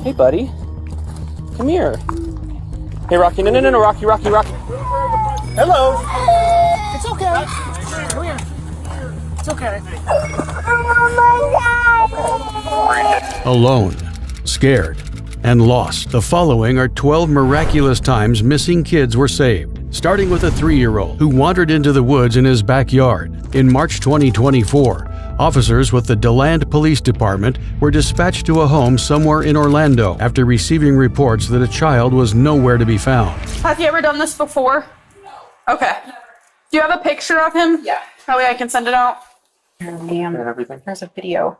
Hey, buddy. Come here. Hey, Rocky. No, Rocky. Hello. It's okay. Come here. It's okay. Alone, scared, and lost. The following are 12 miraculous times missing kids were saved, starting with a 3-year-old who wandered into the woods in his backyard. In March 2024, officers with the DeLand Police Department were dispatched to a home somewhere in Orlando after receiving reports that a child was nowhere to be found. Have you ever done this before? No. Okay. Do you have a picture of him? Yeah. That way I can send it out. And everything. There's a video.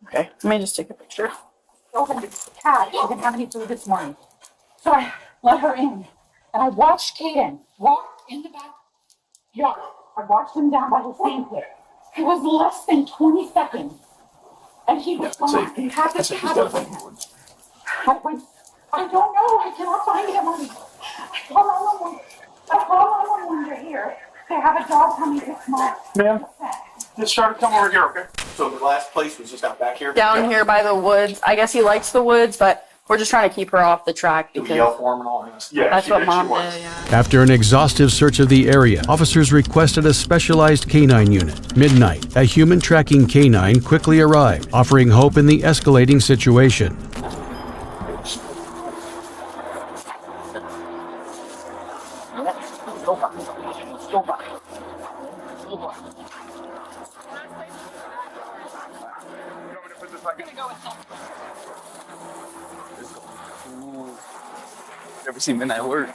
Okay. Let me just take a picture. Opened the cat. She didn't have any food this morning. So I let her in. And I watched Caden walk in the backyard. I watched him down by the sand pit. It was less than 20 seconds. And he was gone. He had this cat over him. I don't know. I cannot find him. I called 911. They're here. They have a dog coming this month. Ma'am, just try to come over here, okay? So the last place was just out back here? Down here by the woods. I guess he likes the woods, but we're just trying to keep her off the track Did we because yell for him and all that? Yeah, that's she what did. Mom She was. did. Yeah. After an exhaustive search of the area, officers requested a specialized canine unit. Midnight, a human tracking canine quickly arrived, offering hope in the escalating situation. Never seen Midnight work.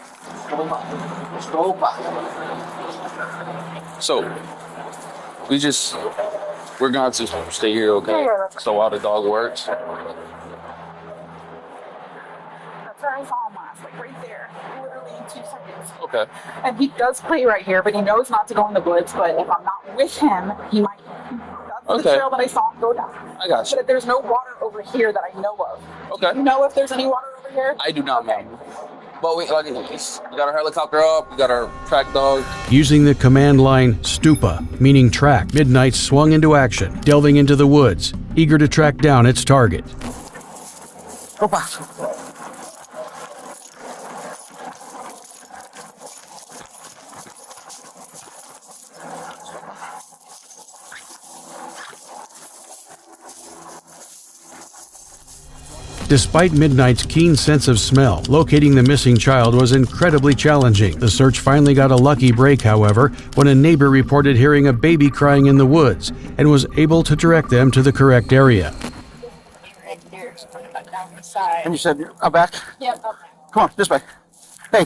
So, we're going to stay here, okay? So while the dog works. That's where I saw him last, like right there. Literally in 2 seconds. Okay. And he does play right here, but he knows not to go in the woods. But if I'm not with him, he might. That's the trail that I saw him go down. I got you. But there's no water over here that I know of. Okay. Do you know if there's any water over here? I do not know. But we got our helicopter up, we got our track dog. Using the command line Stupa, meaning track, Midnight swung into action, delving into the woods, eager to track down its target. Despite Midnight's keen sense of smell, locating the missing child was incredibly challenging. The search finally got a lucky break, however, when a neighbor reported hearing a baby crying in the woods and was able to direct them to the correct area. Right here, down the side. And you said you're back? Yep. Come on, this way. Hey.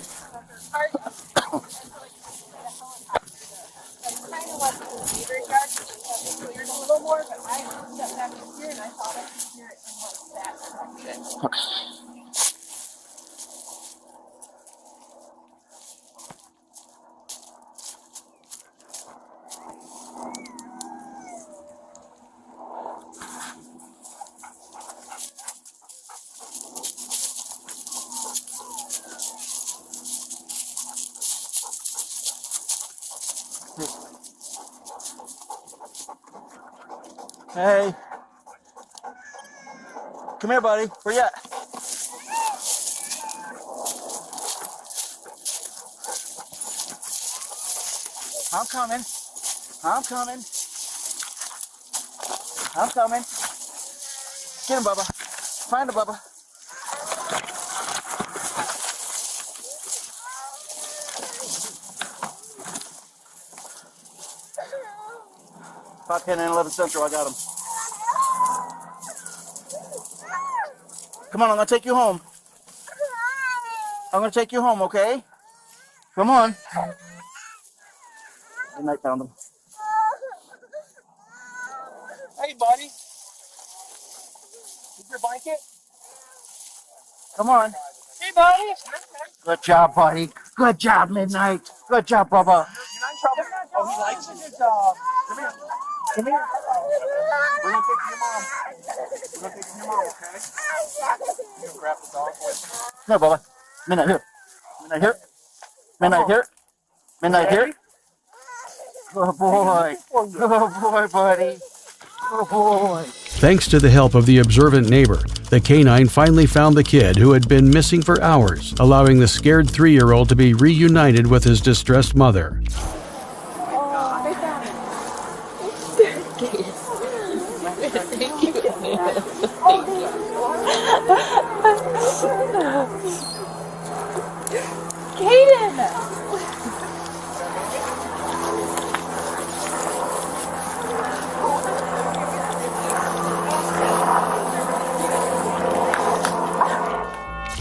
Hey. Come here, buddy. Where you at? I'm coming. I'm coming. I'm coming. Get him, Bubba. Find him, Bubba. About 10 and 11 Central, I got him. Come on, I'm gonna take you home. I'm gonna take you home, okay? Come on. Midnight found him. Hey, buddy. Is your blanket? Come on. Hey, buddy. Good job, buddy. Good job, Midnight. Good job, Bubba. You're not in trouble. Oh, he likes it. Good job. Come here. Come here. We're gonna take you to your mom. We're gonna take you to your mom, okay? You gonna grab the dog with you? Here, Bubba. Midnight here. Midnight here. Midnight here. Midnight here. Good boy. Good boy, buddy. Good boy. Thanks to the help of the observant neighbor, the canine finally found the kid who had been missing for hours, allowing the scared 3-year-old to be reunited with his distressed mother.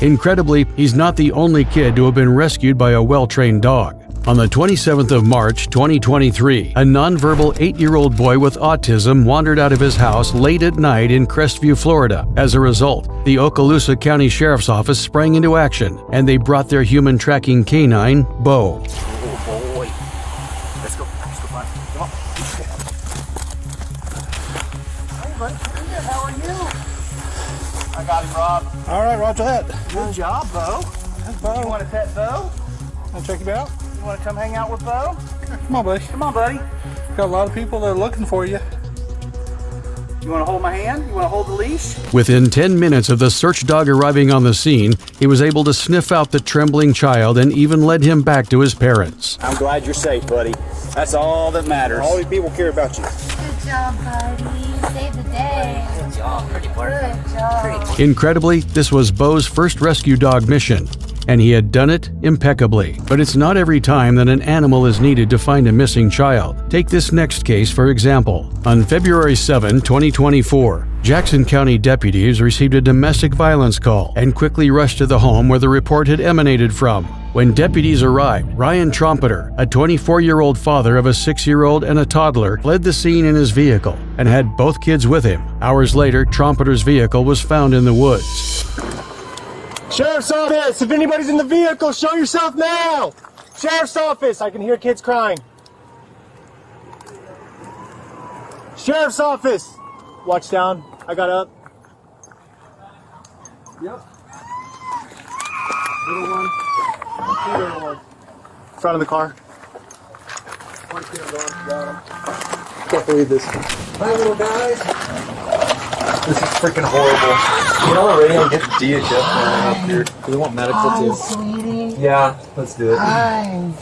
Incredibly, he's not the only kid to have been rescued by a well-trained dog. On the 27th of March, 2023, a nonverbal 8-year-old boy with autism wandered out of his house late at night in Crestview, Florida. As a result, the Okaloosa County Sheriff's Office sprang into action, and they brought their human tracking canine, Bo. Oh boy. Let's go find him. Come on. Hey, buddy. How are you? I got him, Rob. All right, roger that. Good job, Bo. Bo. You want to pet Bo? I'll check him out. You want to come hang out with Bo? Come on, buddy. Come on, buddy. Got a lot of people that are looking for you. You want to hold my hand? You want to hold the leash? Within 10 minutes of the search dog arriving on the scene, he was able to sniff out the trembling child and even led him back to his parents. I'm glad you're safe, buddy. That's all that matters. All these people care about you. Good job, buddy. Saved the day. Good job. Pretty good job. Incredibly, this was Bo's first rescue dog mission, and he had done it impeccably. But it's not every time that an animal is needed to find a missing child. Take this next case, for example. On February 7, 2024, Jackson County deputies received a domestic violence call and quickly rushed to the home where the report had emanated from. When deputies arrived, Ryan Trompeter, a 24-year-old father of a 6-year-old and a toddler, fled the scene in his vehicle and had both kids with him. Hours later, Trompeter's vehicle was found in the woods. Sheriff's Office, if anybody's in the vehicle, show yourself now! Sheriff's Office, I can hear kids crying. Sheriff's Office! Watch down, I got up. Yep. Little one. Little one. Front of the car. One kid got him. Can't believe this. Hi, little guys. This is freaking horrible. You know already I'll get DHS up here. Do they want medical too? Sweetie. Yeah, let's do it. Hi.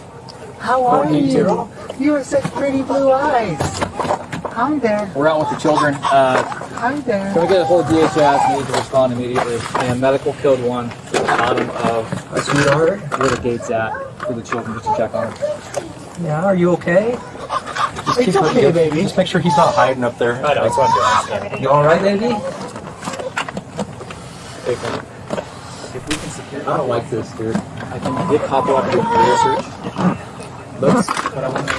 How are you? You have such pretty blue eyes. Hi there. We're out with the children. Hi there. Can we get a whole DHS? Need to respond immediately. And medical code 1 to the bottom of Sweetheart. where the gate's at for the children, just to check on them. Yeah, are you okay? It's okay, baby. Just make sure he's not hiding up there. I know, that's what I'm doing. You alright, baby? If we can secure, I don't like this, dude. I can get cop up with research.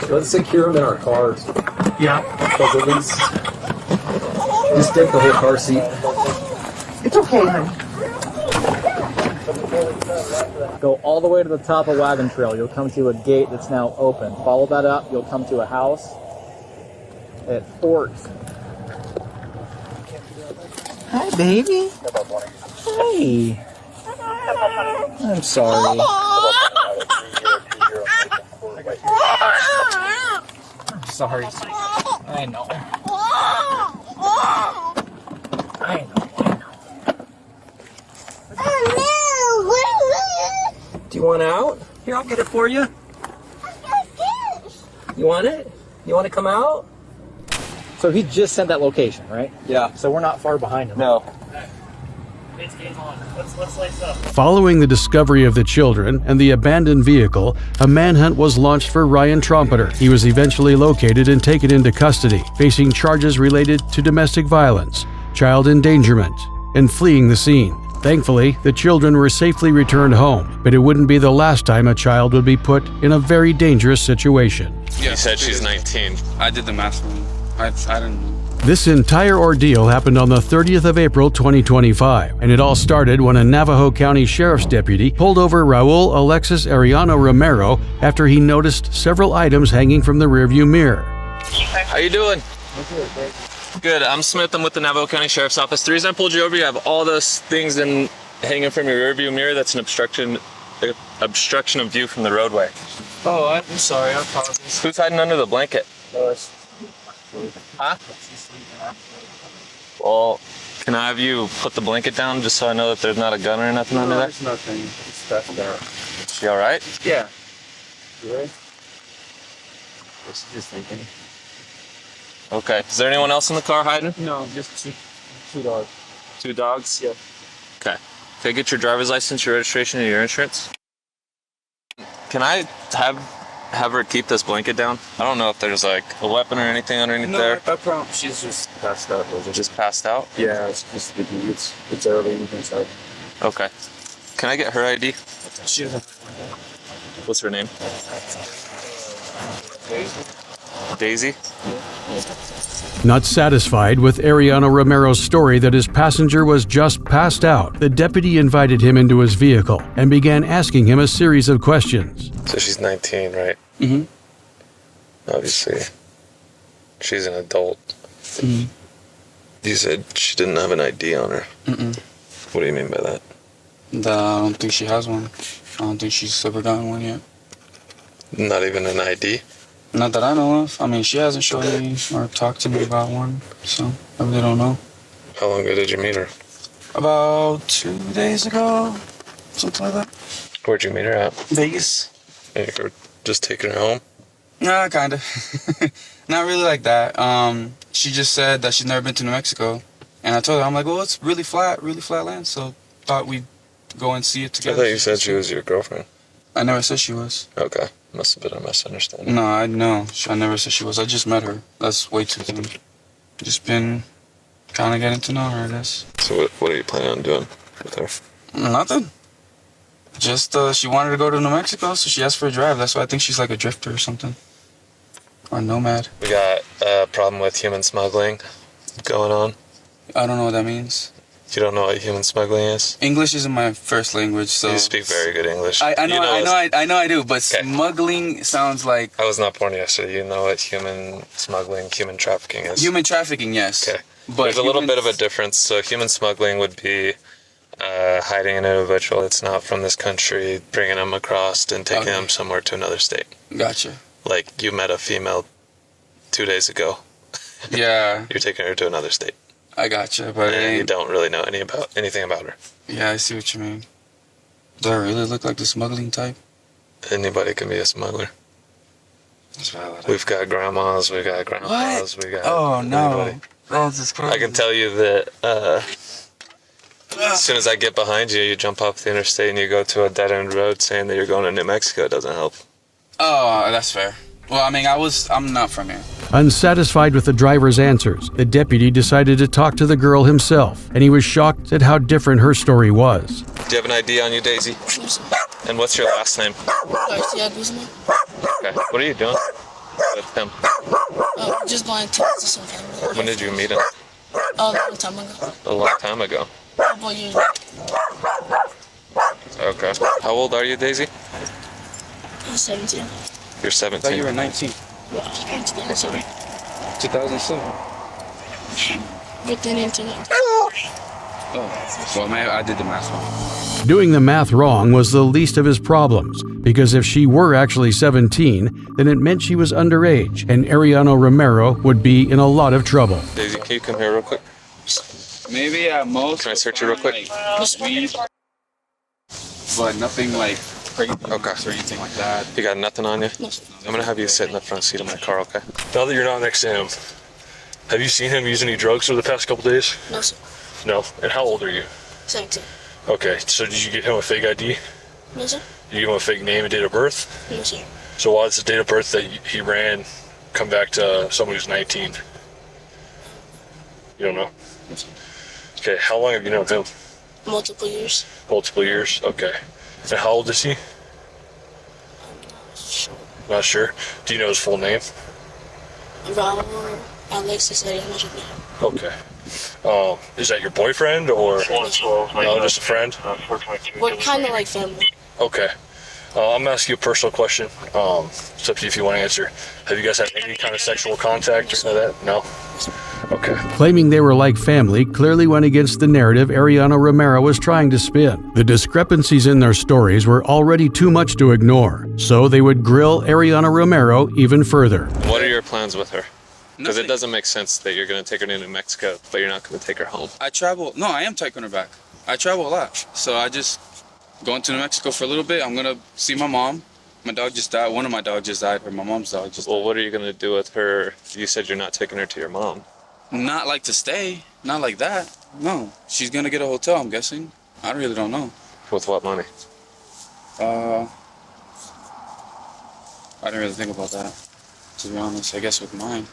Let's secure them in our cars. Yeah. Because at least just take the whole car seat. It's okay, honey. Go all the way to the top of Wagon Trail. You'll come to a gate that's now open. Follow that up. You'll come to a house at Fort. Hi, baby. Hey. I'm sorry. I'm sorry. I know. I know. Do you want out? Here, I'll get it for you. You want it? You want to come out? So he just sent that location, right? Yeah. So we're not far behind him. No. It's game on. Let's lace up. Following the discovery of the children and the abandoned vehicle, a manhunt was launched for Ryan Trompeter. He was eventually located and taken into custody, facing charges related to domestic violence, child endangerment, and fleeing the scene. Thankfully, the children were safely returned home, but it wouldn't be the last time a child would be put in a very dangerous situation. Yeah, you said she's 19. I did the math wrong. I didn't. This entire ordeal happened on the 30th of April 2025, and it all started when a Navajo County Sheriff's deputy pulled over Raul Alexis Ariano Romero after he noticed several items hanging from the rearview mirror. How you doing? Good. I'm Smith. I'm with the Navajo County Sheriff's Office. The reason I pulled you over, you have all those things hanging from your rearview mirror. That's an obstruction of view from the roadway. Oh, I'm sorry. I apologize. Who's hiding under the blanket? Huh? Well, can I have you put the blanket down just so I know that there's not a gun or nothing under there? There's nothing. It's passed out. Is she all right? Yeah. You ready? She's just thinking. Okay. Is there anyone else in the car hiding? No, just two dogs. 2 dogs? Yeah. Okay. Can I get your driver's license, your registration, and your insurance? Can I have her keep this blanket down? I don't know if there's like a weapon or anything underneath there. I promise. She's just passed out. Just passed out? Yeah, it's just it's early. You can start. Okay. Can I get her ID? She doesn't. What's her name? Daisy? Not satisfied with Ariano Romero's story that his passenger was just passed out, the deputy invited him into his vehicle and began asking him a series of questions. So she's 19, right? Mm-hmm. Obviously. She's an adult. Mm-hmm. You said she didn't have an ID on her. Mm-mm. What do you mean by that? I don't think she has one. I don't think she's ever gotten one yet. Not even an ID? Not that I know of. I mean, she hasn't shown me or talked to me about one, so I really don't know. How long ago did you meet her? About 2 days ago, something like that. Where'd you meet her at? Vegas. And you were just taking her home? Nah, kind of. Not really like that. She just said that she's never been to New Mexico, and I told her, I'm like, well, it's really flat land, so thought we'd go and see it I together. thought you said she was your girlfriend. I never said she was. Okay. Must have been a misunderstanding. No, I never said she was. I just met her. That's way too soon. Just been kind of getting to know her, I guess. So what are you planning on doing with her? Nothing. Just, she wanted to go to New Mexico, so she asked for a drive. That's why I think she's like a drifter or something. Or a nomad. We got a problem with human smuggling going on. I don't know what that means. You don't know what human smuggling is? English isn't my first language, so... You speak very good English. I know I do, but Okay. smuggling sounds like... I was not born yesterday. You know what human smuggling, human trafficking is? Human trafficking, yes. Okay. But There's a little human- bit of a difference. So human smuggling would be hiding an individual that's not from this country, bringing them across and taking them somewhere to another state. Gotcha. Like you met a female 2 days ago. Yeah, You're taking her to another state. I gotcha, but it And you ain't... don't really know anything about her. Yeah, I see what you mean. Do I really look like the smuggling type? Anybody can be a smuggler. That's valid. We've got grandmas, we got grandpas, we got Oh, no. anybody. That's just crazy. I can tell you that as soon as I get behind you, you jump off the interstate and you go to a dead-end road saying that you're going to New Mexico. It doesn't help. Oh, that's fair. Well, I mean, I'm not from here. Unsatisfied with the driver's answers, the deputy decided to talk to the girl himself, and he was shocked at how different her story was. Do you have an ID on you, Daisy? And what's your last name? Garcia Guzman. Okay. What are you doing with him? Just going to visit some family. When did you meet him? A long time ago. A long time ago. A couple years ago. Okay. How old are you, Daisy? I'm 17. You're 17. I thought you were 19. Yeah, 2007. 2007. With the internet. Oh, well, man, I did the math wrong. Doing the math wrong was the least of his problems, because if she were actually 17, then it meant she was underage, and Ariano Romero would be in a lot of trouble. Daisy, can you come here real quick? Maybe at most. Can I search you real quick? Like, weed, but nothing like crazy Okay. or anything like that. You got nothing on you? No. I'm gonna have you sit in the front seat of my car, okay? Now that you're not next to him, have you seen him use any drugs over the past couple days? No, sir. No. And how old are you? 17. Okay, so did you give him a fake ID? No, sir. Did you give him a fake name and date of birth? No, sir. So why does the date of birth that he ran come back to someone who's 19? You don't know? Okay, how long have you known him? Multiple years. Multiple years? Okay. And how old is he? Not sure. Do you know his full name? Raul Alexis Ariano Romero. Okay. Is that your boyfriend or no, just a friend? We're kind of like family. Okay. I'm gonna ask you a personal question. It's up to you if you want to answer. Have you guys had any kind of sexual contact or something like that? No? Okay. Claiming they were like family clearly went against the narrative Ariano Romero was trying to spin. The discrepancies in their stories were already too much to ignore, so they would grill Ariano Romero even further. What are your plans with her? Because it Nothing. doesn't make sense that you're going to take her to New Mexico, but you're not going to take her home. I travel. No, I am taking her back. I travel a lot. So I just going to New Mexico for a little bit. I'm going to see my mom. My dog just died. One of my dogs just died, or my mom's dog just Well, what are you going to do with her? You said you're not taking her to your mom. Not like to stay. Not like that. No. She's going to get a hotel, I'm guessing. I really don't know. With what money? I didn't really think about that, to be honest. I guess with mine.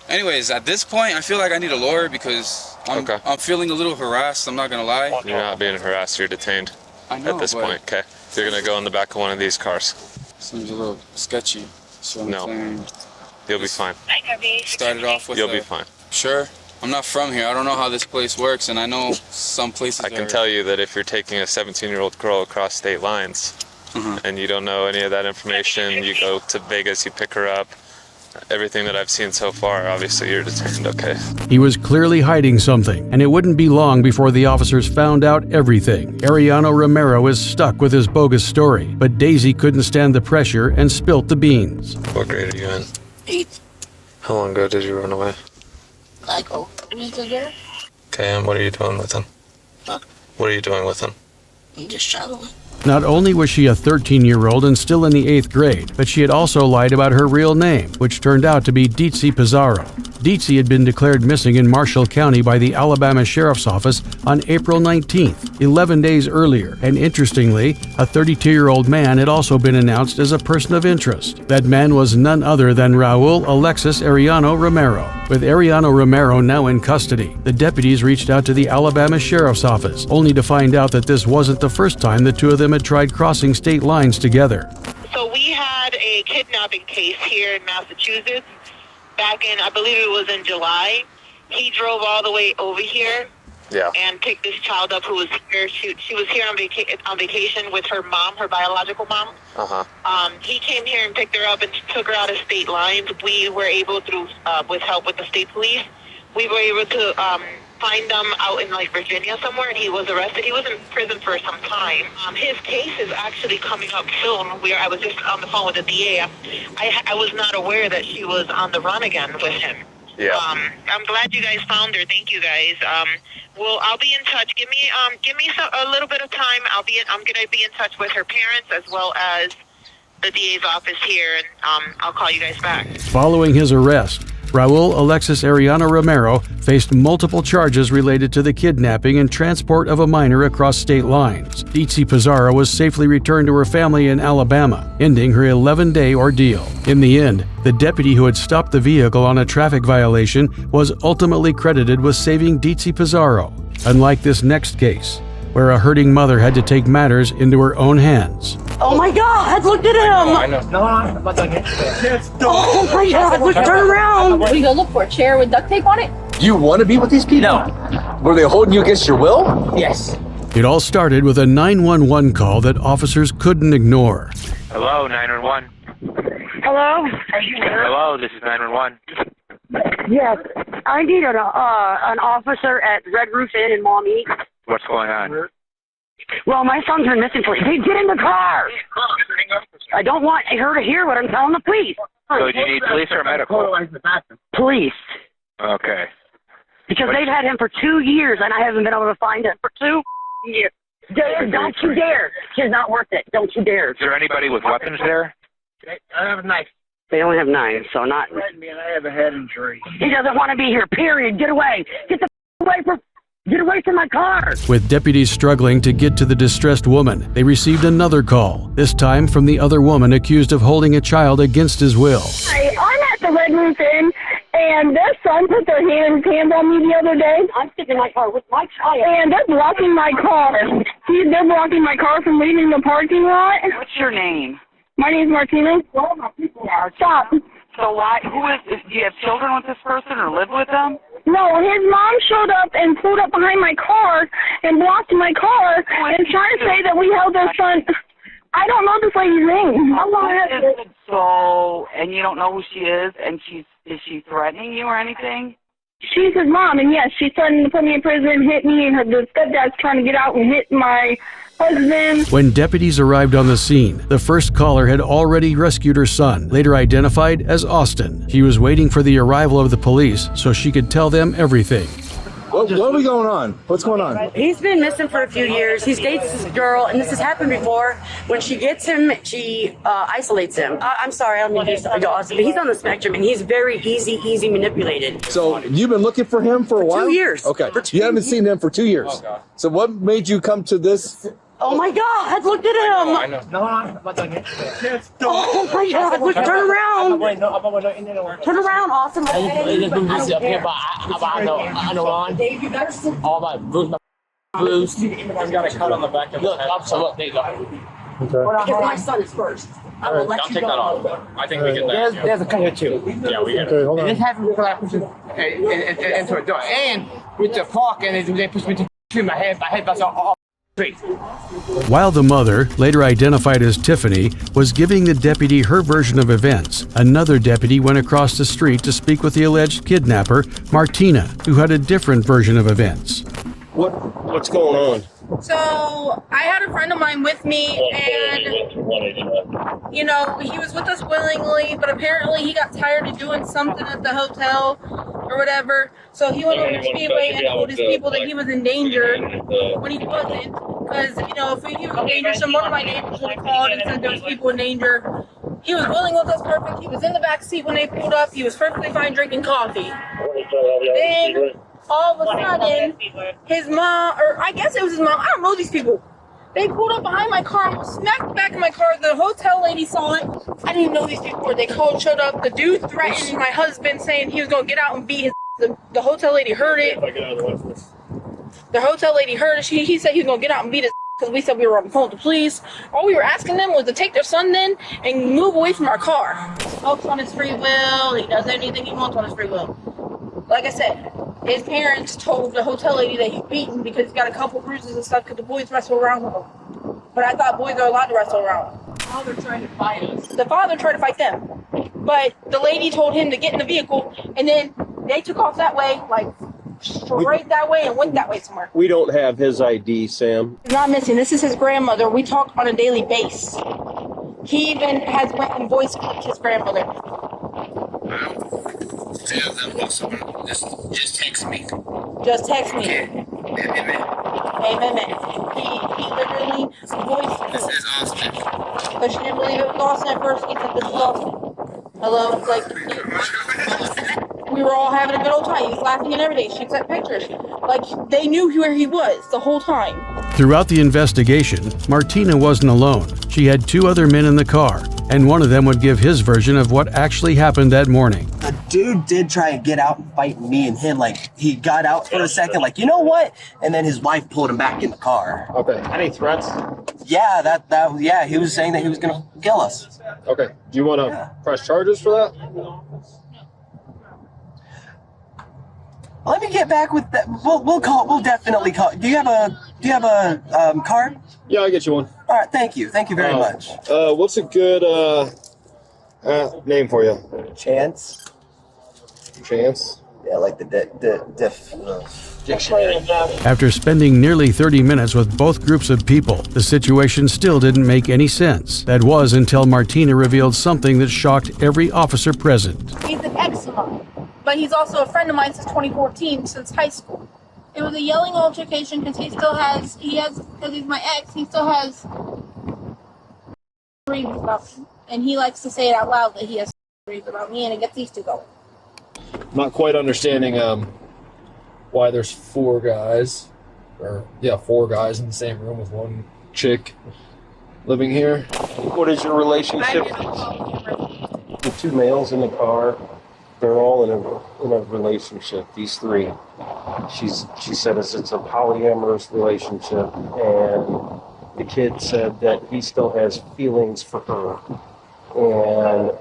Anyways, at this point, I feel like I need a lawyer because I'm feeling a little harassed. I'm not gonna lie. You're not being harassed. You're detained. I know, at this but- point. Okay. You're gonna go in the back of one of these cars. Seems a little sketchy. So I'm saying, You'll be fine. started off with. You'll be fine. Sure. I'm not from here. I don't know how this place works, and I know some places. I can tell you that if you're taking a 17-year-old girl across state lines, and you don't know any of that information, you go to Vegas, you pick her up. Everything that I've seen so far, obviously you're detained. Okay. He was clearly hiding something, and it wouldn't be long before the officers found out everything. Ariano Romero is stuck with his bogus story, but Daisy couldn't stand the pressure and spilt the beans. What grade are you in? 8th. How long ago did you run away? Like a week ago. Okay, and what are you doing with him? Huh? What are you doing with him? I'm just traveling. Not only was she a 13-year-old and still in the 8th grade, but she had also lied about her real name, which turned out to be Dietzy Pizarro. Dietzy had been declared missing in Marshall County by the Alabama Sheriff's Office on April 19th, 11 days earlier, and interestingly, a 32-year-old man had also been announced as a person of interest. That man was none other than Raul Alexis Ariano Romero. With Ariano Romero now in custody, the deputies reached out to the Alabama Sheriff's Office, only to find out that this wasn't the first time the two of them had tried crossing state lines together. So we had a kidnapping case here in Massachusetts back in, I believe it was in July. He drove all the way over here and picked this child up who was here. She was here on vacation with her mom, her biological mom. He came here and picked her up and took her out of state lines. We were able to, with help with the state police, we were able to find them out in like Virginia somewhere, and he was arrested. He was in prison for some time. His case is actually coming up soon. I was just on the phone with the DA. I was not aware that she was on the run again with him. Yeah. I'm glad you guys found her. Thank you guys. I'll be in touch. Give me a little bit of time. I'm gonna be in touch with her parents as well as the DA's office here, and I'll call you guys back. Following his arrest, Raul Alexis Ariano Romero faced multiple charges related to the kidnapping and transport of a minor across state lines. Dietzy Pizarro was safely returned to her family in Alabama, ending her 11-day ordeal. In the end, the deputy who had stopped the vehicle on a traffic violation was ultimately credited with saving Dietzy Pizarro, unlike this next case, where a hurting mother had to take matters into her own hands. Oh my God! Look at him! I know. No, I'm not done yet. Oh my God! Look, turn around! What are you gonna look for? A chair with duct tape on it? You want to be with these people? No. Were they holding you against your will? Yes. It all started with a 911 call that officers couldn't ignore. Hello, 911. Hello? Hello, this is 911. Yes, I need an officer at Red Roof Inn in Maumee. What's going on? Well, my son's been missing for. Hey, get in the car! I don't want her to hear what I'm telling the police. So do you need police or medical? Police. Okay. Because they've had him for 2 years, and I haven't been able to find him for 2 years. Don't you dare! She's not worth it. Don't you dare. Is there anybody with weapons there? I have a knife. They only have knives, so not. Threatened me and I have a head injury. He doesn't want to be here, period. Get away. Get away from my car. With deputies struggling to get to the distressed woman, they received another call, this time from the other woman accused of holding a child against his will. I'm at the Red Roof Inn, and their son put their hands on me the other day. I'm sitting in my car with my child. And they're blocking my car. They're blocking my car from leaving the parking lot. What's your name? My name's Martina. Stop. So why? Do you have children with this person or live with them? No, his mom showed up and pulled up behind my car and blocked my car and trying to say that we held their son. I don't know this lady's name. So, and you don't know who she is, and is she threatening you or anything? She's his mom, and yes, she's threatening to put me in prison, hit me, and the stepdad's trying to get out and hit my husband. When deputies arrived on the scene, the first caller had already rescued her son, later identified as Austin. She was waiting for the arrival of the police so she could tell them everything. What are we going on? What's going on? He's been missing for a few years. He dates this girl, and this has happened before. When she gets him, she isolates him. I'm sorry, I don't mean to be Austin, but he's on the spectrum, and he's very easy manipulated. So you've been looking for him for a while? 2 years. Okay. You haven't seen him for 2 years. So what made you come to this? Oh my God! Look at him! I know. No, I'm not done yet. Oh my God! Look, turn around! Turn around, Austin. I got a cut on the back of his head. Look, there you go. Because my son is first. I will let you take go. that off. I think we get that. There's a cut here too. Yeah, we get it. Okay, hold on. This happened because I pushed into a door. And with the park, and they pushed me to my head was all straight. While the mother, later identified as Tiffany, was giving the deputy her version of events, another deputy went across the street to speak with the alleged kidnapper, Martina, who had a different version of events. What's going on? So I had a friend of mine with me, and you know, he was with us willingly, but apparently he got tired of doing something at the hotel or whatever. So he went over to Speedway and told his people that he was in danger when he wasn't. Because, you know, if he was in danger, some one of my neighbors would have called and said there was people in danger. He was willing with us, perfect. He was in the back seat when they pulled up. He was perfectly fine drinking coffee. Then all of a sudden, his mom, or I guess it was his mom, I don't know these people. They pulled up behind my car, almost smacked the back of my car. The hotel lady saw it. I didn't even know these people were. They showed up. The dude threatened my husband, saying he was going to get out and beat his. The hotel lady heard it. The hotel lady heard it. He said he was going to get out and beat his because we said we were on the phone with the police. All we were asking them was to take their son then and move away from our car. Helps on his free will. He does anything he wants on his free will. Like I said, his parents told the hotel lady that he's beaten because he's got a couple bruises and stuff because the boys wrestle around with him. But I thought boys are allowed to wrestle around. The father tried to fight us. The father tried to fight them. But the lady told him to get in the vehicle, and then they took off that way, like straight that way, and went that way somewhere. We don't have his ID, Sam. He's not missing. This is his grandmother. We talk on a daily basis. He even has went and voice clipped his grandmother. Just text me. Just text me. Amen. He literally voiced it. This is Austin. Because she didn't believe it was Austin at first. He said, this is Austin. Hello? It's like, we were all having a good old time. He was laughing and everything. She took pictures. Like, they knew where he was the whole time. Throughout the investigation, Martina wasn't alone. She had two other men in the car, and one of them would give his version of what actually happened that morning. The dude did try and get out and fight me and him. Like, he got out for a second, like, you know what? And then his wife pulled him back in the car. Okay. Any threats? Yeah, yeah, he was saying that he was gonna kill us. Okay. Do you want to press charges for that? Let me get back with that. We'll definitely call. Do you have a card? Yeah, I'll get you one. All right, thank you very much. What's a good name for you? Chance. Chance? Yeah, like the dictionary. After spending nearly 30 minutes with both groups of people, the situation still didn't make any sense. That was until Martina revealed something that shocked every officer present. He's an ex of mine, but he's also a friend of mine since 2014, since high school. It was a yelling altercation because because he's my ex, he still has dreams about me. And he likes to say it out loud that he has dreams about me, and it gets these two going. Not quite understanding why there's four guys in the same room with one chick living here. What is your relationship? The two males in the car, they're all in a relationship, these three. She said it's a polyamorous relationship, and the kid said that he still has feelings for her. And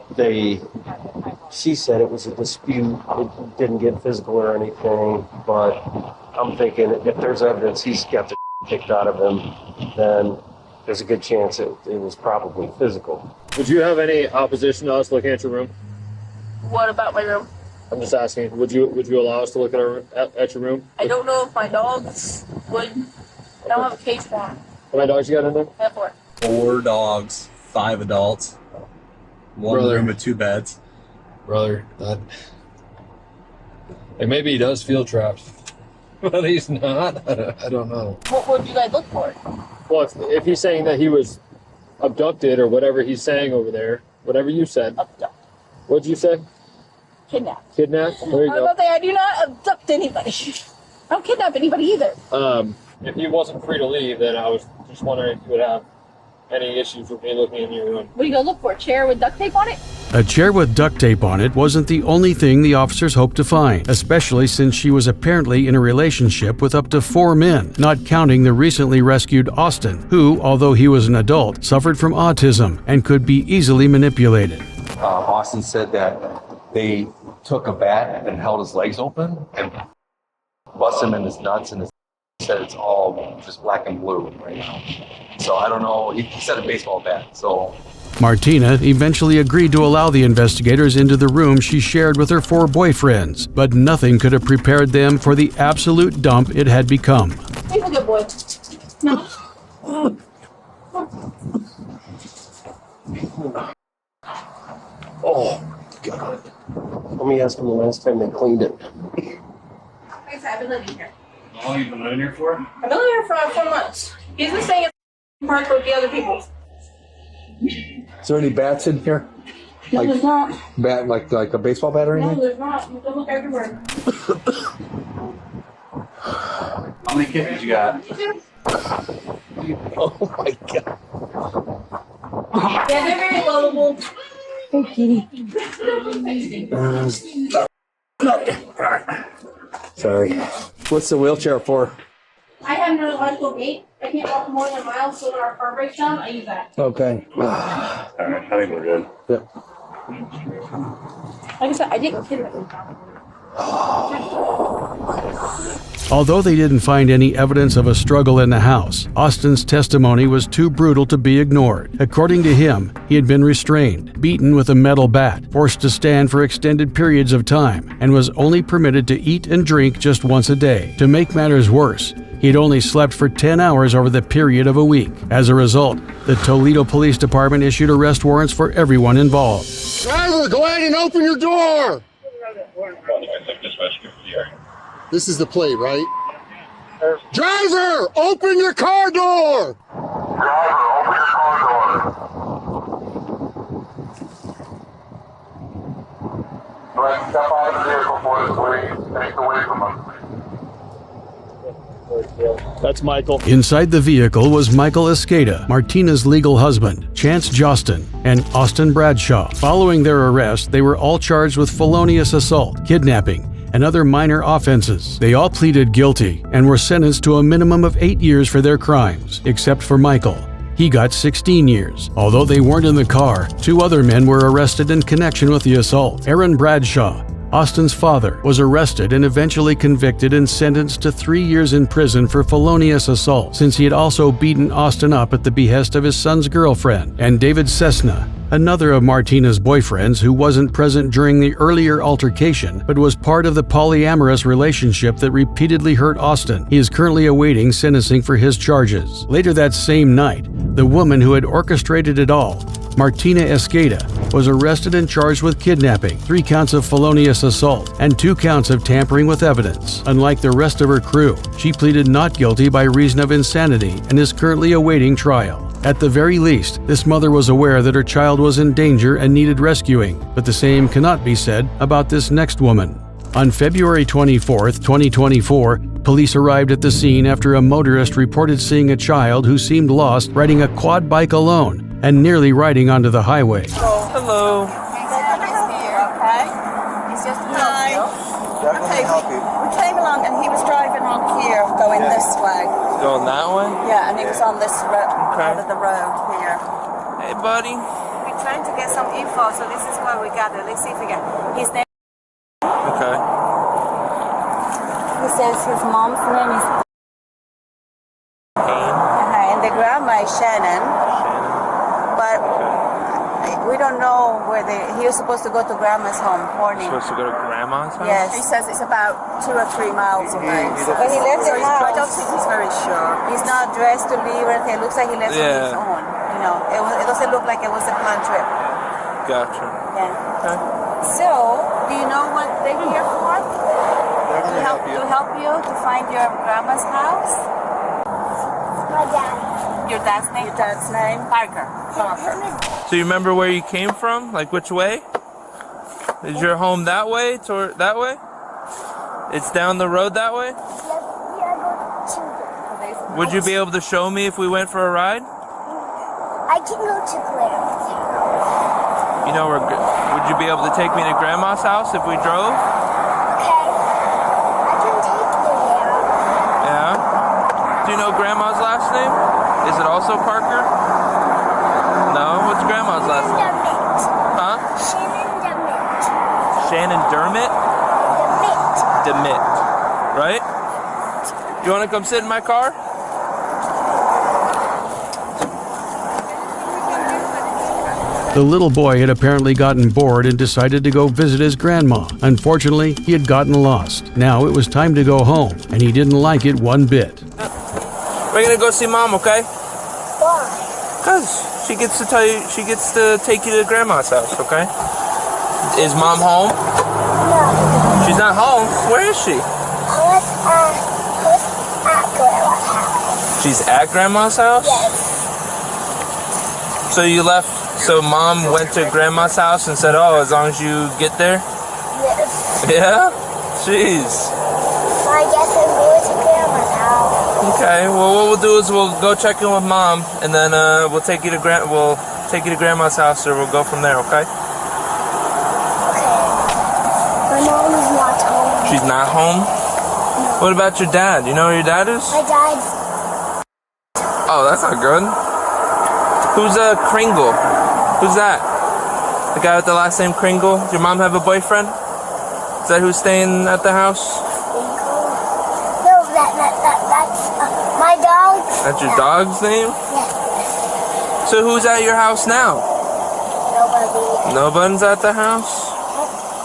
she said it was a dispute. It didn't get physical or anything, but I'm thinking if there's evidence he's got the kicked out of him, then there's a good chance it was probably physical. Would you have any opposition to us looking at your room? What about my room? I'm just asking. Would you allow us to look at your room? I don't know if my dogs would. I don't have a cage for them. How many dogs you got in there? I have 4. 4 dogs, 5 adults, 1 Brother. room with 2 beds. Brother, and maybe he does feel trapped, but he's not. I don't know. What would you guys look for? Well, if he's saying that he was abducted or whatever he's saying over there, whatever you said. Abduct. What'd you say? Kidnap. Kidnap? There you I was go. about to say, I do not abduct anybody. I don't kidnap anybody either. If he wasn't free to leave, then I was just wondering if you would have any issues with me looking in your room. What are you gonna look for? A chair with duct tape on it? A chair with duct tape on it wasn't the only thing the officers hoped to find, especially since she was apparently in a relationship with up to 4 men, not counting the recently rescued Austin, who, although he was an adult, suffered from autism and could be easily manipulated. Austin said that they took a bat and held his legs open and busted him in his nuts, and said it's all just black and blue right now. So I don't know. He said a baseball bat. So Martina eventually agreed to allow the investigators into the room she shared with her 4 boyfriends, but nothing could have prepared them for the absolute dump it had become. He's a good boy. No. Oh, God. Let me ask them the last time they cleaned it. Like I said, I've been living here. How long have you been living here for? I've been living here for 4 months. He's been staying at the park with the other people. Is there any bats in here? No, there's not. Bat like a baseball bat or No, anything? there's not. You can look everywhere. How many kittens you got? Oh my God. Yeah, they're very lovable. Hey, kitty. Sorry. What's the wheelchair for? I have no electrical gate. I can't walk more than a mile, so when our car breaks down, I use that. Okay. All right, I think we're good. Yep. Like I said, I didn't kidnap him. Although they didn't find any evidence of a struggle in the house, Austin's testimony was too brutal to be ignored. According to him, he had been restrained, beaten with a metal bat, forced to stand for extended periods of time, and was only permitted to eat and drink just once a day. To make matters worse, he'd only slept for 10 hours over the period of a week. As a result, the Toledo Police Department issued arrest warrants for everyone involved. Driver, go ahead and open your door! This is the plate, right? Driver, open your car door! Driver, open your car door. Go ahead and step out of the vehicle for us, please. Take away from us. That's Michael. Inside the vehicle was Michael Escada, Martina's legal husband, Chance Jostin, and Austin Bradshaw. Following their arrest, they were all charged with felonious assault, kidnapping, and other minor offenses. They all pleaded guilty and were sentenced to a minimum of 8 years for their crimes, except for Michael. He got 16 years. Although they weren't in the car, 2 other men were arrested in connection with the assault. Aaron Bradshaw, Austin's father, was arrested and eventually convicted and sentenced to 3 years in prison for felonious assault, since he had also beaten Austin up at the behest of his son's girlfriend. And David Cessna, another of Martina's boyfriends who wasn't present during the earlier altercation, but was part of the polyamorous relationship that repeatedly hurt Austin. He is currently awaiting sentencing for his charges. Later that same night, the woman who had orchestrated it all, Martina Escada, was arrested and charged with kidnapping, 3 counts of felonious assault, and 2 counts of tampering with evidence. Unlike the rest of her crew, she pleaded not guilty by reason of insanity and is currently awaiting trial. At the very least, this mother was aware that her child was in danger and needed rescuing, but the same cannot be said about this next woman. On February 24, 2024, police arrived at the scene after a motorist reported seeing a child who seemed lost riding a quad bike alone and nearly riding onto the highway. Hello. Okay. It's just hi. Okay, we came along and he was driving on here, going this way. Going that way? Yeah, and he was on this part of the road here. Hey, buddy. We're trying to get some info, so this is where we got it. Let's see if we get his name. Okay. He says his mom's name is and the grandma is Shannon. But We don't know where he was supposed to go to Grandma's home, Horny. Supposed to go to Grandma's house? Yes. He says it's about 2 or 3 miles away. But he left the house. I don't think he's very sure. He's not dressed to leave or anything. It looks like he left on his own. You know, it doesn't look like it was a planned trip. Gotcha. Yeah. Okay. So, do you know what they're here for? To help you to find your grandma's house? My dad. Your dad's name? Your dad's name? Parker. So you remember where you came from? Like which way? Is your home that way? Toward that way? It's down the road that way? Would you be able to show me if we went for a ride? I can go to Claire's. You know, would you be able to take me to Grandma's house if we drove? Okay. I can take you there. Yeah. Do you know Grandma's last name? Is it also Parker? No? What's Grandma's last name? Huh? Shannon Dermott. Shannon Dermott? Demit. Right? You want to come sit in my car? The little boy had apparently gotten bored and decided to go visit his grandma. Unfortunately, he had gotten lost. Now it was time to go home, and he didn't like it one bit. We're gonna go see Mom, okay? Why? Because she gets to take you to Grandma's house, okay? Is Mom home? No. She's not home. Where is she? I was at Grandma's house. She's at Grandma's house? Yes. So you left. So Mom went to Grandma's house and said, "Oh, as long as you get there." Yes. Yeah. Jeez. I guess I'm going to Grandma's house. Okay. Well, what we'll do is we'll go check in with Mom, and then we'll take you to Grandma's house, or we'll go from there. Okay. Okay. My mom is not home. She's not home? No. What about your dad? You know where your dad is? My dad's. Oh, that's not good. Who's Kringle? Who's that? The guy with the last name Kringle? Does your mom have a boyfriend? Is that who's staying at the house? No, that's my dog. That's your dog's name? Yes. So who's at your house now? Nobody. Nobody's at the house?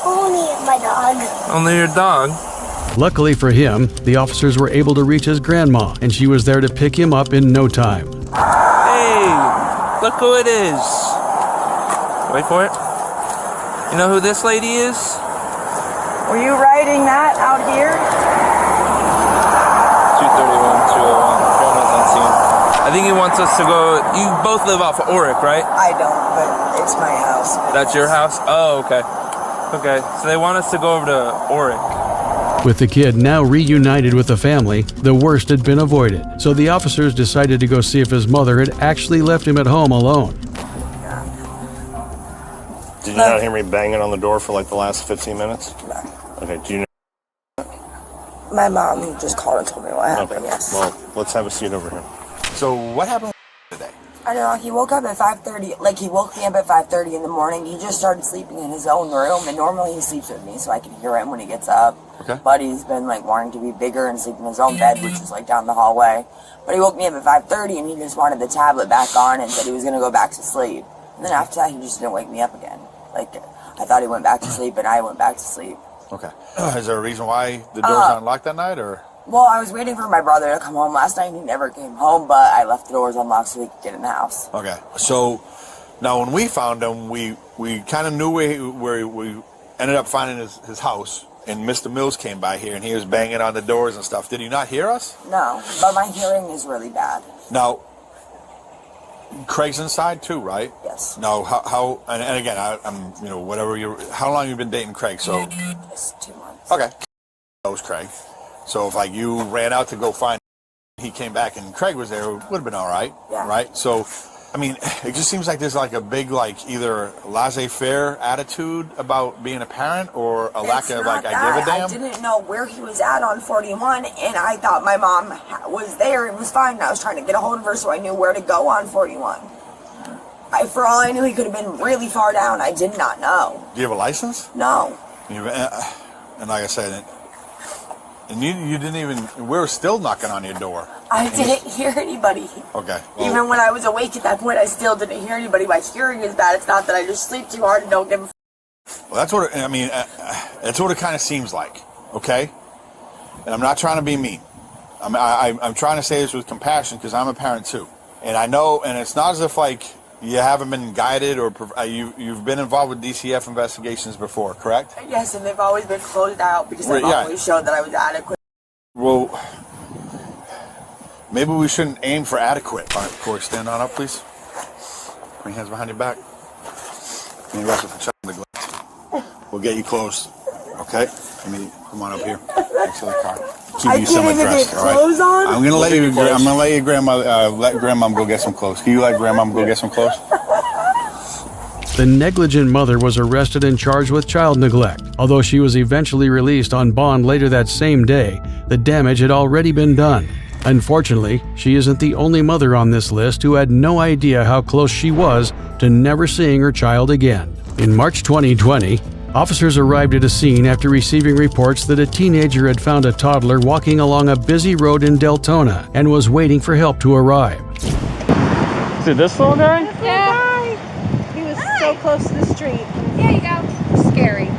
Only my dog. Only your dog? Luckily for him, the officers were able to reach his grandma, and she was there to pick him up in no time. Hey, look who it is. Wait for it. You know who this lady is? Were you riding that out here? 231, 201. Grandma's on scene. I think he wants us to go. You both live off of Oric, right? I don't, but it's my house. That's your house? Oh, okay. Okay, so they want us to go over to Oric. With the kid now reunited with the family, the worst had been avoided. So the officers decided to go see if his mother had actually left him at home alone. Did you not hear me banging on the door for like the last 15 minutes? No. Okay, do you know? My mom just called and told me what happened, yes. Well, let's have a seat over here. So what happened today? I don't know, he woke up at 5:30, like he woke me up at 5:30 in the morning. He just started sleeping in his own room, and normally he sleeps with me so I can hear him when he gets up. Okay. But he's been like wanting to be bigger and sleep in his own bed, which is like down the hallway. But he woke me up at 5:30 and he just wanted the tablet back on and said he was gonna go back to sleep. And then after that he just didn't wake me up again. Like I thought he went back to sleep and I went back to sleep. Okay. Is there a reason why the door's unlocked that night, or? Well, I was waiting for my brother to come home last night. He never came home, but I left the doors unlocked so he could get in the house. Okay. So now when we found him, we kind of knew where we ended up finding his house, and Mr. Mills came by here and he was banging on the doors and stuff. Did he not hear us? No, but my hearing is really bad. Now, Craig's inside too, right? Yes. Now, how and again, I'm how long you been dating Craig? So Just 2 months. okay, knows Craig. So if like you ran out to go find him, he came back and Craig was there, it would have been all right, Yeah. right? So, I mean, it just seems like there's like a big like either laissez-faire attitude about being a parent or a lack of like I give a damn. I didn't know where he was at on 41, and I thought my mom was there. It was fine. And I was trying to get a hold of her so I knew where to go on 41. For all I knew, he could have been really far down. I did not know. Do you have a license? No. And like I said, And you didn't even, we were still knocking on your door. I didn't hear anybody. Okay. Well, Even when I was awake at that point, I still didn't hear anybody. My hearing is bad. It's not that I just sleep too hard and don't give a well, that's what, I mean, that's what it kind of seems like, okay? And I'm not trying to be mean. I'm trying to say this with compassion because I'm a parent too. And I know, and it's not as if like you haven't been guided or you've been involved with DCF investigations before, correct? Yes, and they've always been closed out because I've always shown that I was adequate. Well, maybe we shouldn't aim for adequate. All right, Corey, stand on up, please. Put your hands behind your back. Can you arrested for child neglect? We'll get you closed, okay? Come on up here next to the car. Keep you semi-dressed, all right? I'm gonna let your grandma let grandmom go get some clothes. Can you let grandmom go get some clothes? The negligent mother was arrested and charged with child neglect. Although she was eventually released on bond later that same day, the damage had already been done. Unfortunately, she isn't the only mother on this list who had no idea how close she was to never seeing her child again. In March 2020, officers arrived at a scene after receiving reports that a teenager had found a toddler walking along a busy road in Deltona and was waiting for help to arrive. Is it this little guy? Yeah. He was so close to the street. There you go. Scary.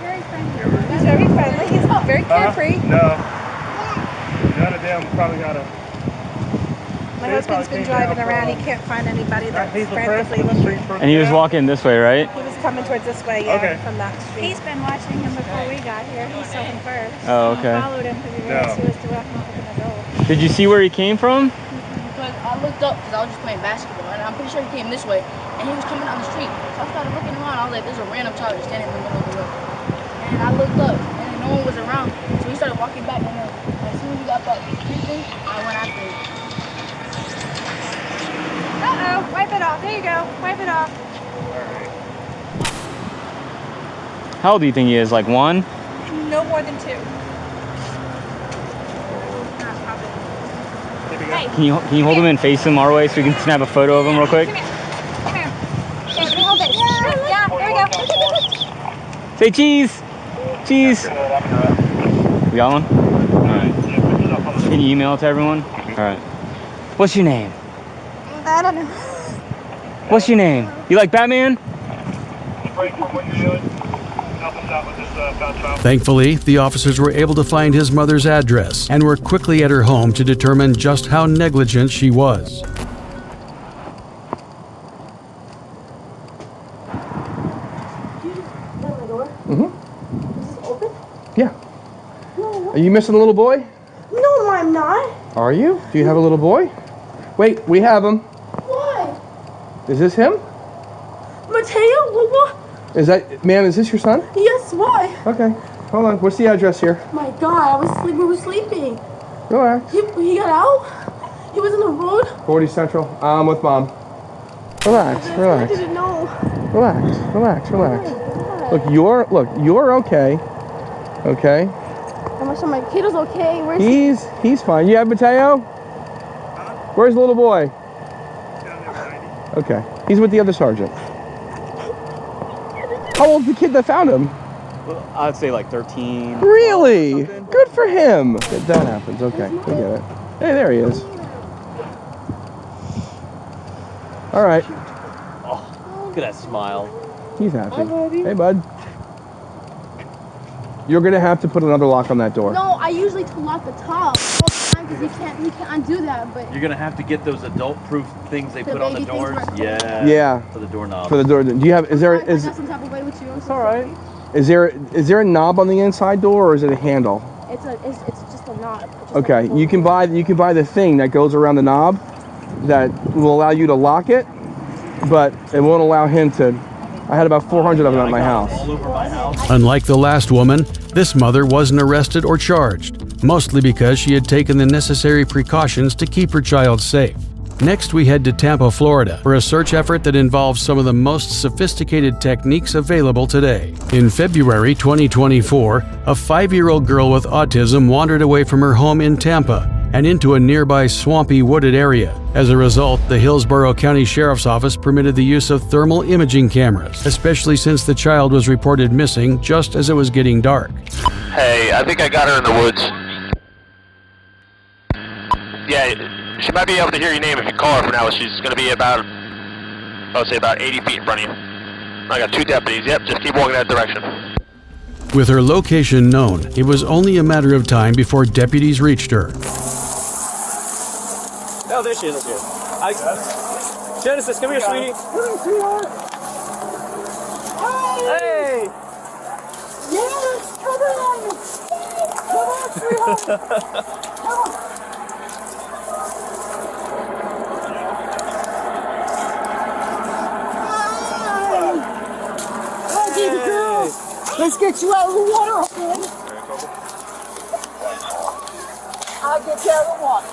Very friendly. He's very friendly. He's very carefree. No. None of them probably got a... My husband's been driving around. He can't find anybody that's frantically looking. And he was walking this way, right? He was coming towards this way, from that street. He's been watching him before we got here. He saw him first. Oh, okay. I followed him because he realized he was walking up in the door. Did you see where he came from? Because I looked up because I was just playing basketball, and I'm pretty sure he came this way, and he was coming down the street. So I started looking around. I was like, there's a random child just standing in the middle of the road. And I looked up, and no one was around. So he started walking back, and then as soon as he got that creeping, I went after him. Uh-oh, wipe it off. There you go. Wipe it off. How old do you think he is? Like 1? No more than 2. Hey. Can you hold him and face him our way so we can snap a photo of him real quick? Come here. Yeah, hold it. Yeah, there we go. Say cheese! Cheese! We got one? Alright. Can you email it to everyone? Alright. What's your name? I don't know. What's your name? You like Batman? Thankfully, the officers were able to find his mother's address and were quickly at her home to determine just how negligent she was. Yeah. Are you missing a little boy? No, I'm not. Are you? Do you have a little boy? Wait, we have him. What? Is this him? Mateo? What? Is that, ma'am, is this your son? Yes, why? Okay. Hold on. What's the address here? My God, we were sleeping. Relax. He got out? He was on the road? 40 Central. I'm with Mom. Relax, relax. I didn't know. Relax, relax, relax. Look, you're okay. Okay? I'm sure my kid is okay. Where's he's fine. You have Mateo? Where's the little boy? Okay. He's with the other sergeant. How old's the kid that found him? Well, I'd say like 13. Really? Good for him. That happens. Okay, we get it. Hey, there he is. All right. Oh, look at that smile. He's happy. Hi, buddy. Hey, bud. You're gonna have to put another lock on that door. No, I usually lock the top all the time because he can't undo that. But you're gonna have to get those adult-proof things they put on the doors. Yeah. For the doorknob. For the door. Do you have? Is there? Is some type of way with you? it's all right. Is there a knob on the inside door or is it a handle? It's just a knob. Okay, you can buy the thing that goes around the knob that will allow you to lock it, but it won't allow him to. I had about 400 of them at my house. Unlike the last woman, this mother wasn't arrested or charged, mostly because she had taken the necessary precautions to keep her child safe. Next, we head to Tampa, Florida, for a search effort that involves some of the most sophisticated techniques available today. In February 2024, a 5-year-old girl with autism wandered away from her home in Tampa and into a nearby swampy wooded area. As a result, the Hillsborough County Sheriff's Office permitted the use of thermal imaging cameras, especially since the child was reported missing just as it was getting dark. Hey, I think I got her in the woods. Yeah, she might be able to hear your name if you call her from now. She's going to be about, I would say about 80 feet in front of you. I got 2 deputies. Yep, just keep walking that direction. With her location known, it was only a matter of time before deputies reached her. Oh, there she is. Genesis, come here, sweetie. Come here, sweetheart. Hey! Yes, come on. Come on, sweetheart. Come on. Hi, baby girl. Let's get you out of the water, okay? I'll get you out of the water.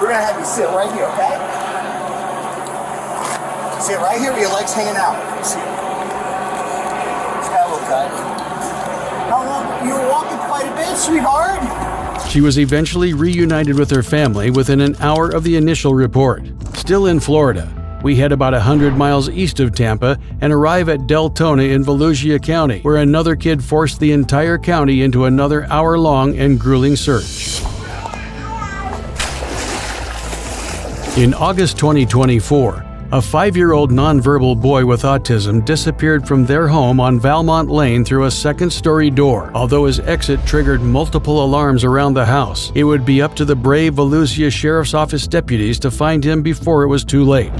We're gonna have you sit right here, okay? Sit right here with your legs hanging out. Sit. Okay. How long? You were walking quite a bit, sweetheart. She was eventually reunited with her family within an hour of the initial report. Still in Florida, we head about 100 miles east of Tampa and arrive at Deltona in Volusia County, where another kid forced the entire county into another hour-long and grueling search. In August 2024, a 5-year-old nonverbal boy with autism disappeared from their home on Valmont Lane through a second-story door. Although his exit triggered multiple alarms around the house, it would be up to the brave Volusia Sheriff's Office deputies to find him before it was too late.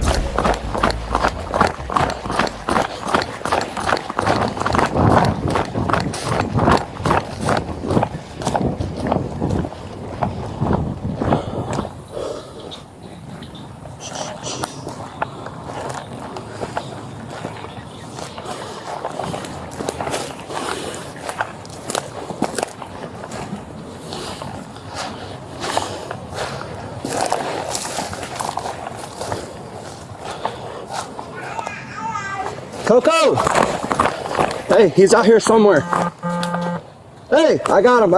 Coco! Hey, he's out here somewhere. Hey, I got him.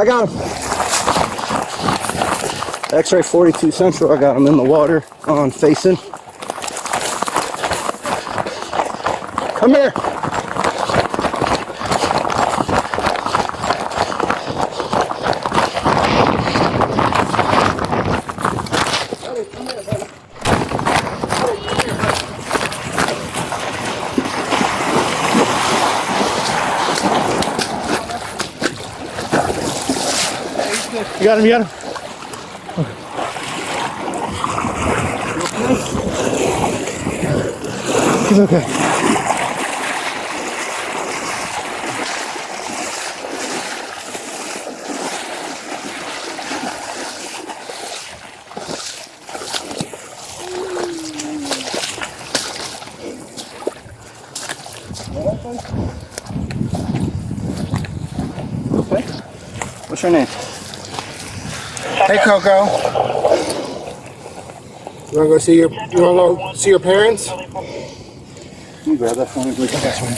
X-ray 42 Central, I got him in the water on facing. Come here. You got him, He's okay. Okay. What's your name? Hey, Coco. You wanna go see your parents? You grab that phone and go that one.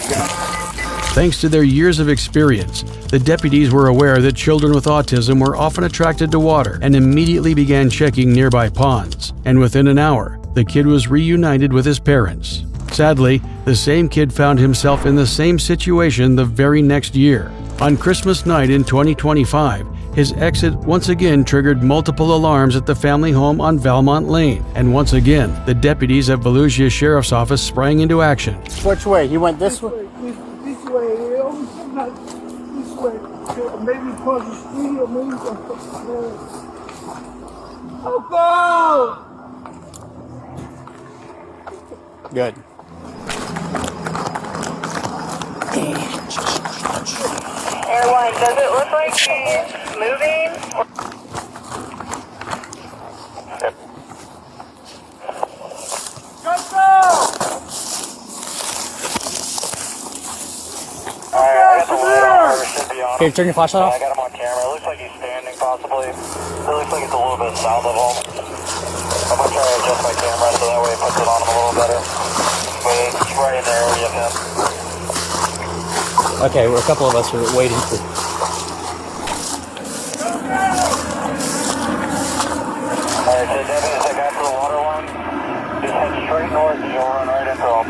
Thanks to their years of experience, the deputies were aware that children with autism were often attracted to water and immediately began checking nearby ponds. And within an hour, the kid was reunited with his parents. Sadly, the same kid found himself in the same situation the very next year. On Christmas night in 2025, his exit once again triggered multiple alarms at the family home on Valmont Lane, and once again, the deputies at Volusia Sheriff's Office sprang into action. Which way? He went this way? This way. Not this way. Maybe across the street or maybe across the road. Coco! Good. Airline, does it look like he's moving? Here, turn your flashlight off. I got him on camera. It looks like he's standing, possibly. It looks like it's a little bit south of him. I'm gonna try to adjust my camera so that way if I focus on him a little better. But it's right in the area of him. Okay, well, a couple of us are waiting for. Alright, so Devin, as I got to the water line, just head straight north and you'll run right into him.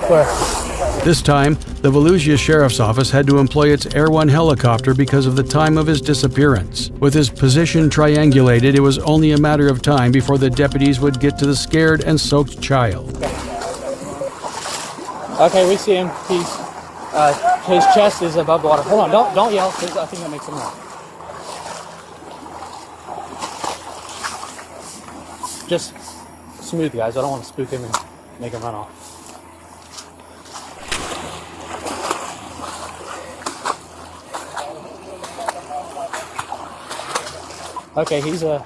Where? This time, the Volusia Sheriff's Office had to employ its Air One helicopter because of the time of his disappearance. With his position triangulated, it was only a matter of time before the deputies would get to the scared and soaked child. Okay, we see him. His chest is above the water. Hold on, don't yell, because I think that makes him wrong. Just smooth, guys. I don't want to spook him and make him run off. Okay, he's good.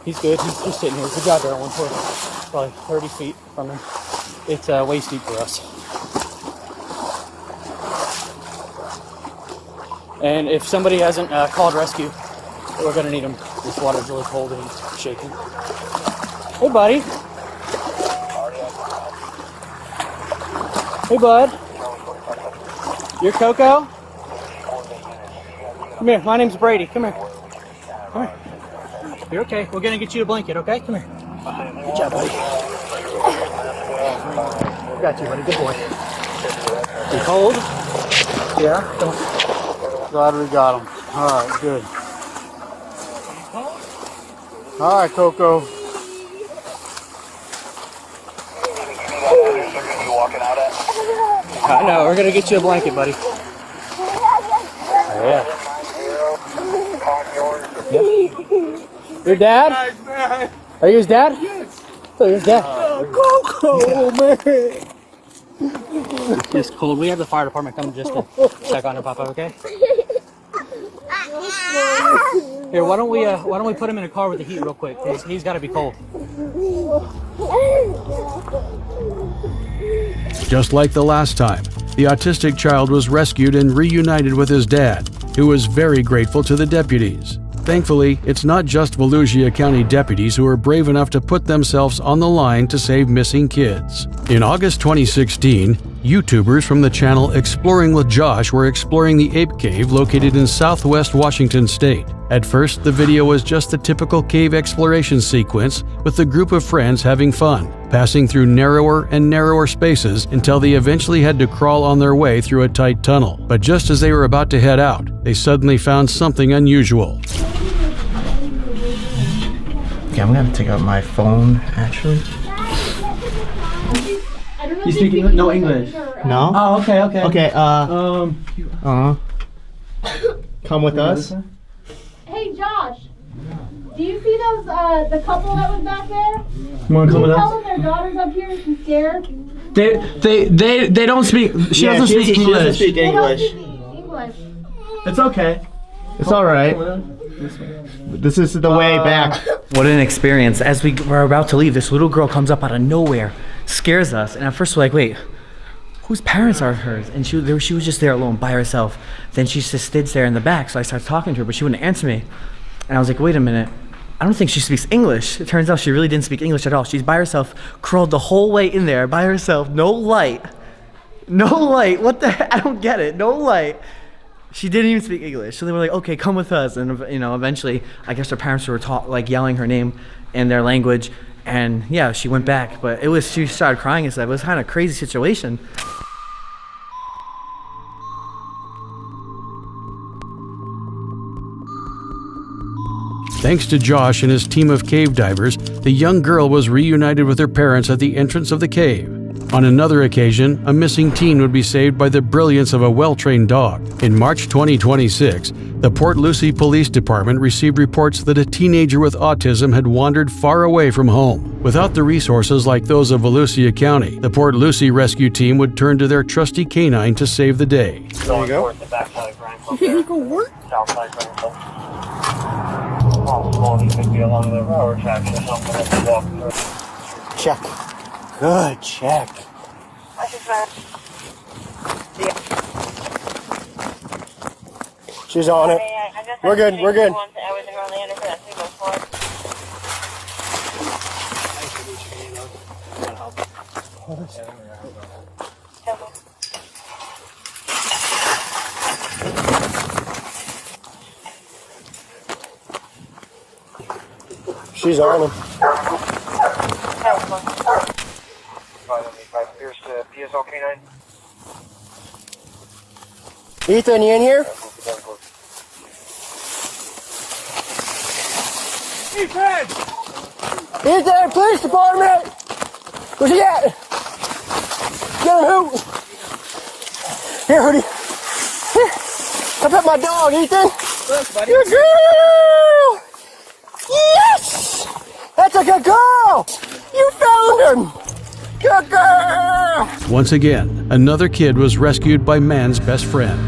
He's just sitting here. Good job there. We're probably 30 feet from him. It's waist deep for us. And if somebody hasn't called rescue, we're gonna need him. This water's really cold and he's shaking. Hey, buddy. Hey, bud. You're Coco? Come here. My name's Brady. Come here. Come here. You're okay. We're gonna get you a blanket, okay? Come here. Good job, buddy. Got you, buddy. Good boy. You cold? Yeah. Glad we got him. All right, good. All right, Coco. I know. We're gonna get you a blanket, buddy. Yeah. Yep. Your dad? Are you his dad? Yes. Oh, your dad. Coco, man. It's just cold. We have the fire department come just to check on her, Papa. Okay. Here, why don't we put him in a car with the heat real quick? He's got to be cold. Just like the last time, the autistic child was rescued and reunited with his dad, who was very grateful to the deputies. Thankfully, it's not just Volusia County deputies who are brave enough to put themselves on the line to save missing kids. In August 2016, YouTubers from the channel Exploring with Josh were exploring the Ape Cave located in southwest Washington state. At first, the video was just the typical cave exploration sequence with a group of friends having fun, passing through narrower and narrower spaces until they eventually had to crawl on their way through a tight tunnel. But just as they were about to head out, they suddenly found something unusual. Okay, I'm gonna have to take out my phone, actually. You speak English? No English. No? Oh, okay, okay. Okay, come with us. Hey, Josh. Do you see those, the couple that was back there? You wanna come with us? Tell them their daughter's up here and she's scared. They don't speak, she doesn't speak English. She doesn't speak English. It's okay. It's alright. This is the way back. What an experience. As we were about to leave, this little girl comes up out of nowhere, scares us, and at first we're like, wait, whose parents are hers? And she was just there alone by herself. Then she just stood there in the back, so I started talking to her, but she wouldn't answer me. And I was like, wait a minute, I don't think she speaks English. It turns out she really didn't speak English at all. She's by herself, crawled the whole way in there by herself, no light. No light, what the heck? I don't get it, no light. She didn't even speak English. So they were like, okay, come with us. And eventually, I guess her parents were yelling her name in their language. And yeah, she went back, but she started crying and stuff. It was kind of a crazy situation. Thanks to Josh and his team of cave divers, the young girl was reunited with her parents at the entrance of the cave. On another occasion, a missing teen would be saved by the brilliance of a well-trained dog. In March 2026, the Port Lucie Police Department received reports that a teenager with autism had wandered far away from home. Without the resources like those of Volusia County, the Port Lucie rescue team would turn to their trusty canine to save the day. There you go. Here you go, work. Check. Good check. She's on it. We're good. We're good. She's on him. PSO K9. Ethan, you in here? Ethan, police department! Where's he at? Get him, who? Here, Hoodie. Come pet my dog, Ethan. Look, buddy. Good girl! Yes! That's a good girl! You found him! Good girl! Once again, another kid was rescued by man's best friend.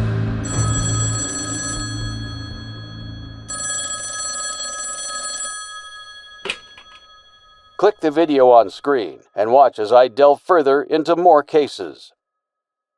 Click the video on screen and watch as I delve further into more cases.